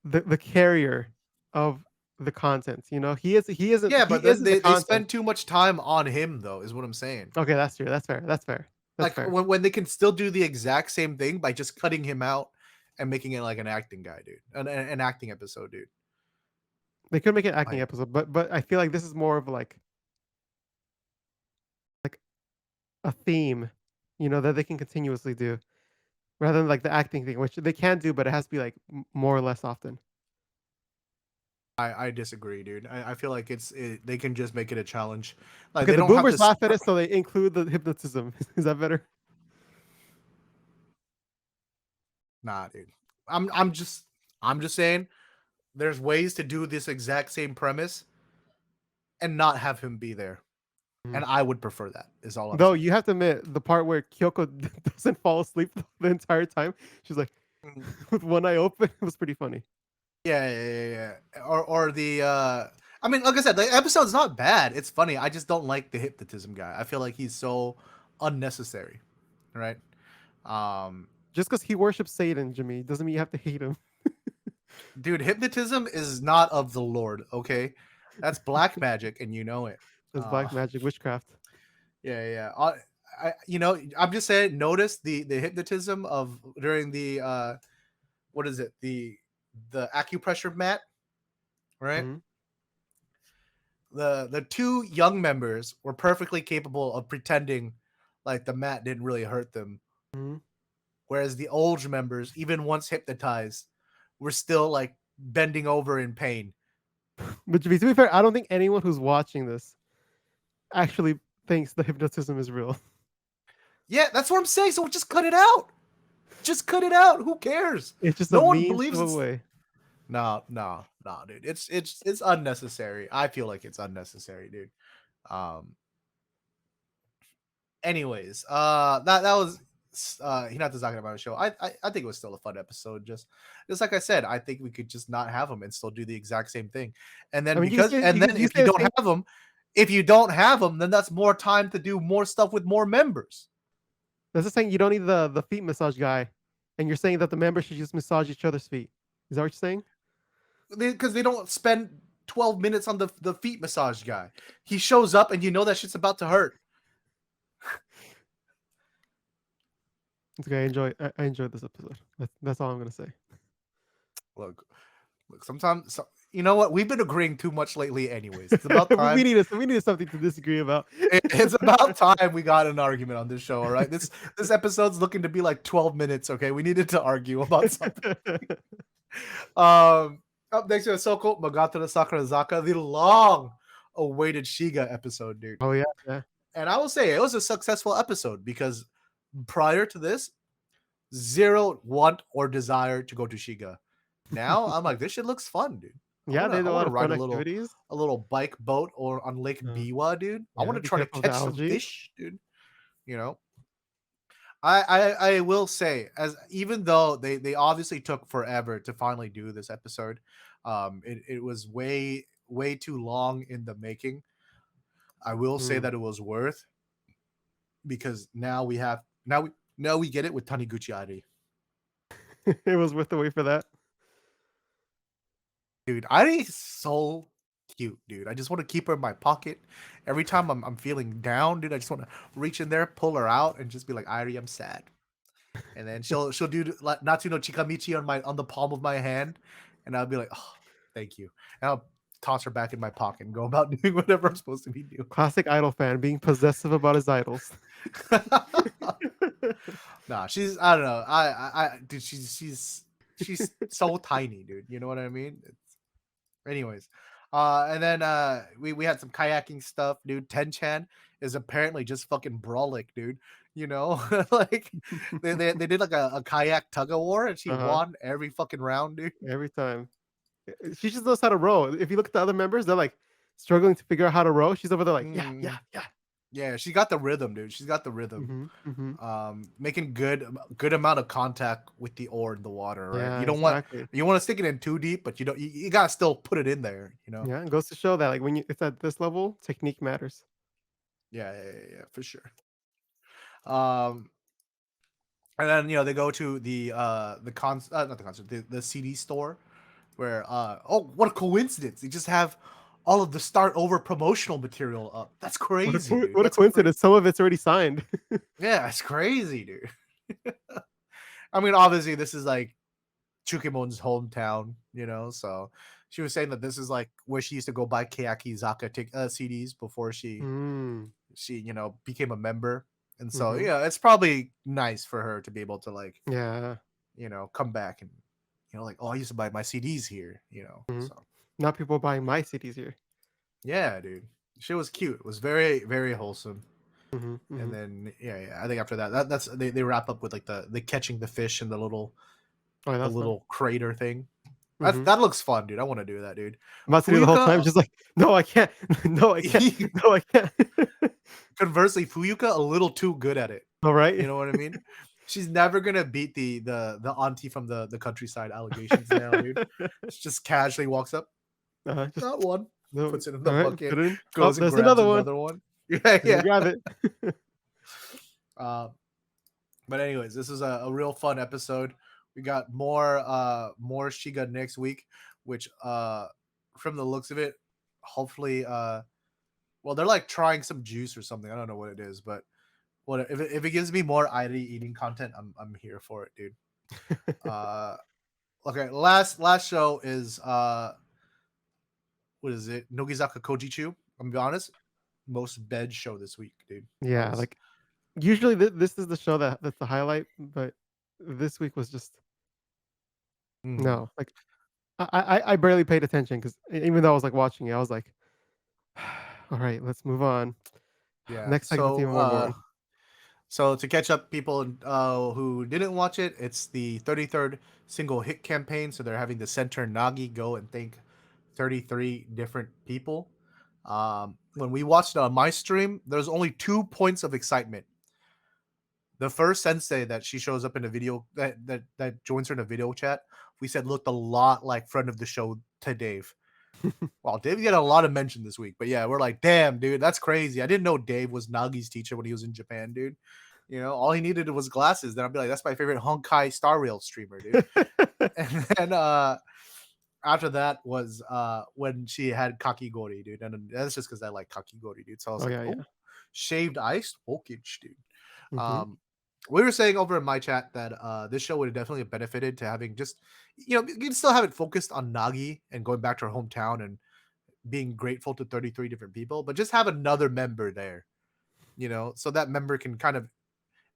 the carrier of the content. You know, Yeah, he but then isn't the they content. spend too much time on him though, is what I'm saying. Okay, that's true. That's fair. That's fair. That's Like fair. when they can still do the exact same thing by just cutting him out and making it like an acting guy, dude. An acting episode, dude. They could make an acting Like episode, but I feel like this is more of like a theme, you know, that they can continuously do rather than like the acting thing, which they can do, but it has to be like more or less often. I disagree, dude. I feel like they can just make it a challenge. Like Okay, they the don't have to boomers laugh at it, so they include the hypnotism. Is that better? nah, dude. I'm just saying there's ways to do this exact same premise and not have him be there. Mm. And I would prefer that. Is all I'm Though saying. you have to admit, the part where Kyoko doesn't fall asleep the entire time, she's like Mm, with one eye open, it was pretty funny. yeah. Or the I mean, like I said, the episode's not bad. It's funny. I just don't like the hypnotism guy. I feel like he's so unnecessary. Right? Um Just because he worships Satan, Jimmy, doesn't mean you have to hate him. dude, hypnotism is not of the Lord, okay? That's black magic and you know it. That's black magic, witchcraft. Yeah. I'm just saying. Notice the hypnotism of during the what is it? The acupressure mat, right? Hmm. The two young members were perfectly capable of pretending like the mat didn't really hurt them, Hmm. whereas the old members, even once hypnotized, were still like bending over in pain. But to be fair, I don't think anyone who's watching this actually thinks the hypnotism is real. Yeah, that's what I'm saying. So just cut it out. Just cut it out. Who cares? It's just a No one means of believes a it's way. no, dude. It's unnecessary. I feel like it's unnecessary, dude. Um. Anyways, that was Hinata's talking about a show. I think it was still a fun episode. Just like I said, I think we could just not have them and still do the exact same thing. And I then mean, you can say you if say you the don't same. have them, then that's more time to do more stuff with more members. That's just saying you don't need the feet massage guy, and you're saying that the members should just massage each other's feet. Is that what you're saying? Because they don't spend 12 minutes on the feet massage guy. He shows up and you know that shit's about to hurt. It's okay. I enjoyed this episode. That's all I'm gonna say. Look, sometimes you know what? We've been agreeing too much lately anyways. It's about time. We needed something to disagree about. It's about time we got an argument on this show, all right? This episode's looking to be like 12 minutes, okay? We needed to argue about something. Up next to Soko Magatara Sakurazaka, the long awaited Shiga episode, dude. Oh yeah, yeah. And I will say it was a successful episode because prior to this, zero want or desire to go to Shiga. Now I'm like, this shit looks fun, dude. Yeah, they had I a lot wanna of ride fun activities. a little bike boat or on Lake Uh, Biwa, dude. I yeah, want to be try to careful of the catch some algae. fish, dude. You know, I will say, as even though they obviously took forever to finally do this episode, it was way too long in the making. I will say Mm. that it was worth because now we get it with Taniguchi Ari. It was worth the wait for that. Dude, Ari is so cute, dude. I just want to keep her in my pocket. Every time I'm feeling down, dude, I just want to reach in there, pull her out, and just be like, Ari, I'm sad. And then she'll do like Natsu no Chikamichi on the palm of my hand, and I'll be like, oh, thank you. And I'll toss her back in my pocket and go about doing whatever I'm supposed to be doing. Classic idol fan being possessive about his idols. Nah, she's I don't know. Dude, she's so tiny, dude. You know what I mean? Anyways, and then we had some kayaking stuff, dude. Tenchan is apparently just fucking brawlic, dude. You know, like they did like a kayak tug of war, and she Uh-huh. won every fucking round, dude. Every time. She just knows how to row. If you look at the other members, they're like struggling to figure out how to row. She's over there like, yeah, yeah, Mm, yeah. yeah, she got the rhythm, dude. She's got the rhythm. Mm-hmm. Mm-hmm. Making good amount of contact with the oar in the water, right? Yeah, exactly. You want to stick it in too deep, but you gotta still put it in there, you know. Yeah, it goes to show that like when you it's at this level, technique matters. Yeah, for sure. Um, and then they go to the not the concert, the CD store, where oh, what a coincidence! They just have all of the start over promotional material up. That's crazy, dude. What a That's crazy. coincidence! Some of it's already signed. Yeah, it's crazy, dude. I mean, obviously, this is like Chukimon's hometown, So she was saying that this is like where she used to go buy Keyaki Zaka CDs before Mm. she became a member, and so Mhm. yeah, it's probably nice for her to be able to like Yeah. come back and like, oh, I used to buy my CDs here. Mhm. So Now people buying my CDs here. yeah, dude, she was cute. It was very very wholesome. Mhm. And Mhm. then yeah, I think after that's they wrap up with like the catching the fish and the little Oh, the that's fun. little crater thing. Mhm. That looks fun, dude. I want to do that, dude. I'm about to do the whole time Fuyuka, just like, "No, I can't. No, I can't. No, I can't." conversely, Fuyuka a little too good at it. All You right. know what I mean? She's never gonna beat the auntie from the countryside allegations now, dude. She just casually walks up, Just got one, no. puts it in the Alright, bucket, put it in. Oh, goes and there's grabs another one. another one. Yeah, Let me yeah. grab it. Uh, but anyways, this is a real fun episode. We got more Shiga next week, which from the looks of it, hopefully well, they're like trying some juice or something. I don't know what it is, but what if it gives me more ID eating content, I'm here for it, dude. Uh okay, last show is what is it? Nogizaka Kojichu. I'm gonna be honest, most bed show this week, dude. That Yeah, was like, usually this is the show that's the highlight, but this week was just mhm. no, like, I barely paid attention because even though I was, like, watching it, I was like, "Alright, let's move on. Yeah. Next segment's even more boring." So to catch up people who didn't watch it, it's the 33rd single hit campaign. So they're having the center Nagi go and thank 33 different people. When we watched it on my stream, there's only 2 points of excitement. The first sensei that she shows up in a video that joins her in a video chat, we said looked a lot like friend of the show to Dave. Well, Dave got a lot of mention this week, but yeah, we're like, damn, dude, that's crazy. I didn't know Dave was Nagi's teacher when he was in Japan, dude. All he needed was glasses. Then I'd be like, that's my favorite Honkai Star Rail streamer, dude. And then after that was when she had kakigori, dude. And that's just because I like kakigori, dude. So I was Oh, like, yeah, oh, yeah. shaved ice, voltage, dude. Mhm. Um, we were saying over in my chat that this show would have definitely benefited to having just you can still have it focused on Nagi and going back to her hometown and being grateful to 33 different people, but just have another member there, so that member can kind of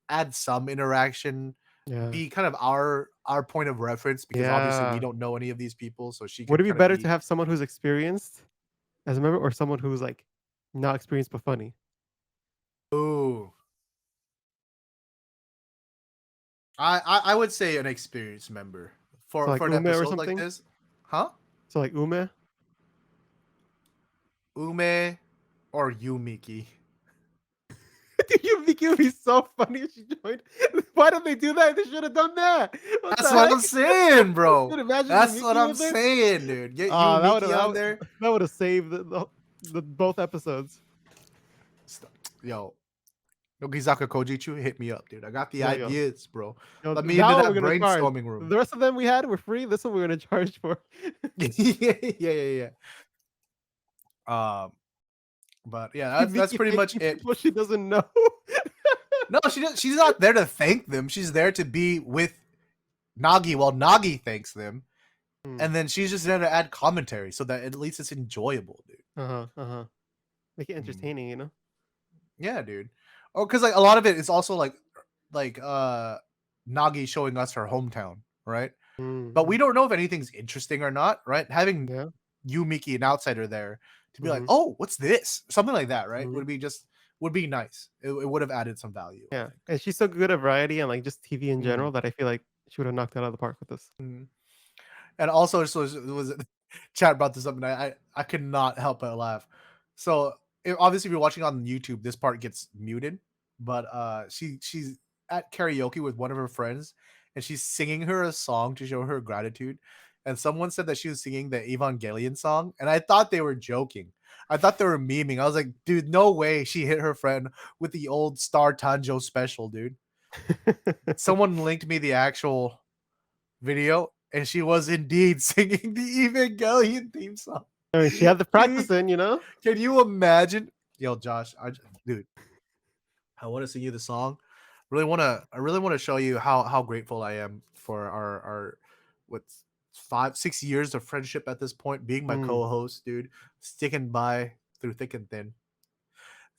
add some interaction, Yeah. be kind of our point of reference because obviously we Yeah. don't know any of these people, so she Would can it be kind of better to be. have someone who's experienced as a member or someone who's, like, not experienced but funny? Ooh, I would say an experienced member So, for like, an Ume or episode like something? this, huh? So, like, Ume? Ume or Yumiki. Dude, Yumiki would be so funny if she joined. Why did they do that? They should have done that. What That's the what heck? I'm saying, bro. Dude, imagine That's what Yumiki I'm with there. saying, dude. Get That would Yumiki that on would there. that would have saved the both episodes. Yo, Nogizaka Kojichu, hit me up, dude. I got the Yo, yo, ideas, bro. yo, Let me that into one we're that gonna charge. brainstorming room. The rest of them we had were free. This one we're gonna charge for. Yeah. Um, but yeah, that's Yumiki pretty much thanking it. people she doesn't know. No, she's not there to thank them. She's there to be with Nagi while Nagi thanks them, Hmm. and then she's just there to add commentary so that at least it's enjoyable, dude. Uh-huh, uh-huh. Make it Mm. entertaining, you know? Yeah, dude. Oh, because like a lot of it is also like Nagi showing us her hometown, right? But we Mhm. don't know if anything's interesting or not, right? Having Yeah. you, Miki, an outsider there to be like, Mhm. oh, what's this? Something like that, right? Mhm. Would be nice. It would have added some value, I Yeah, think. and she's so good at variety and, like, just TV in Mm, general that I feel like she would have knocked it out of the park with this. mhm. And also, it was chat brought this up, and I could not help but laugh. So obviously, if you're watching on YouTube, this part gets muted. But she's at karaoke with one of her friends, and she's singing her a song to show her gratitude. And someone said that she was singing the Evangelion song, and I thought they were joking. I thought they were memeing. I was like, dude, no way she hit her friend with the old Star Tanjou special, dude. Someone linked me the actual video, and she was indeed singing the Evangelion theme song. I mean, she had the Can practice in, you know. Can you imagine? Yo, Josh, dude, I want to sing you the song. I really want to show you how grateful I am for our what's 5-6 years of friendship at this point, being my Mm. co-host, dude, sticking by through thick and thin.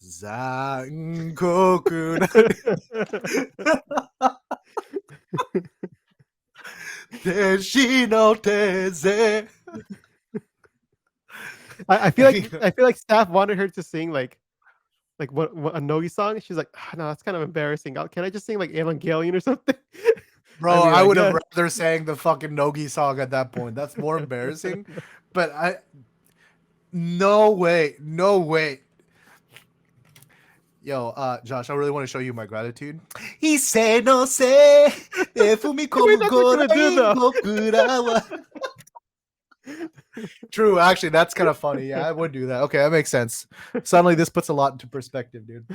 Zankoku Deshi no Teze. I feel like staff wanted her to sing like what a Nogi song. She's like, no, that's kind of embarrassing. Can I just sing like Evangelion or something? Bro, I mean, I I would have guess. rather sang the fucking Nogi song at that point. That's more embarrassing. But no way. Yo, Josh, I really want to show you my gratitude. Ise no se de Wait, that's what you're gonna do though. gokura wa. True, actually, that's kind of funny. Yeah, I would do that. Okay, that makes sense. Suddenly, this puts a lot into perspective, dude.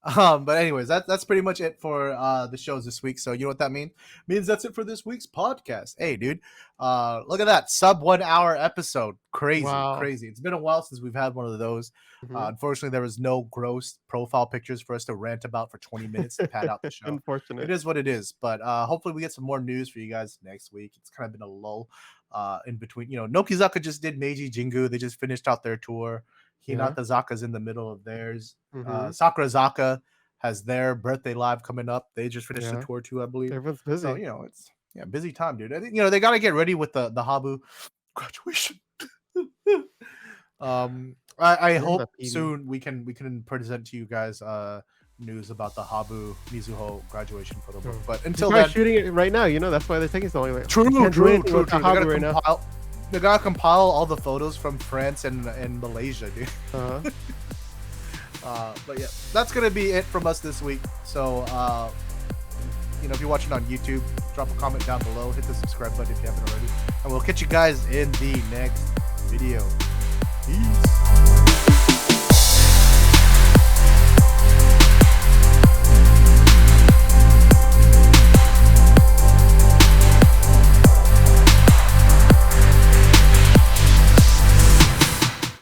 But anyways, that's pretty much it for the shows this week. So you know what that means? Means that's it for this week's podcast. Hey, dude, look at that sub 1 hour episode. Wow. Crazy. It's been a while since we've had one of those. Mhm. Unfortunately, there was no gross profile pictures for us to rant about for 20 minutes to pad out the show. It Unfortunate. is what it is. But hopefully we get some more news for you guys next week. It's kind of been a lull in between. You know, Nokizaka just did Meiji Jingu. They just finished out their tour. Yeah. Hinatazaka's in the middle of theirs. Mhm. Sakurazaka has their birthday live coming up. They just finished the Yeah. tour too, I believe. Everyone's busy. So, you know, it's busy time, dude. I think, you know, they got to get ready with the Habu graduation. I You're hope the PD. soon we can present to you guys news about the Habu Mizuho graduation photo book. But until They're then, shooting it right now. You know that's why they're taking so long. Like, true. we can't do anything with They Tahabu gotta right now. they gotta compile all the photos from France and Malaysia, dude. Uh-huh. But yeah, that's gonna be it from us this week. So you know, if you're watching on YouTube, drop a comment down below, hit the subscribe button if you haven't already, and we'll catch you guys in the next video. Peace.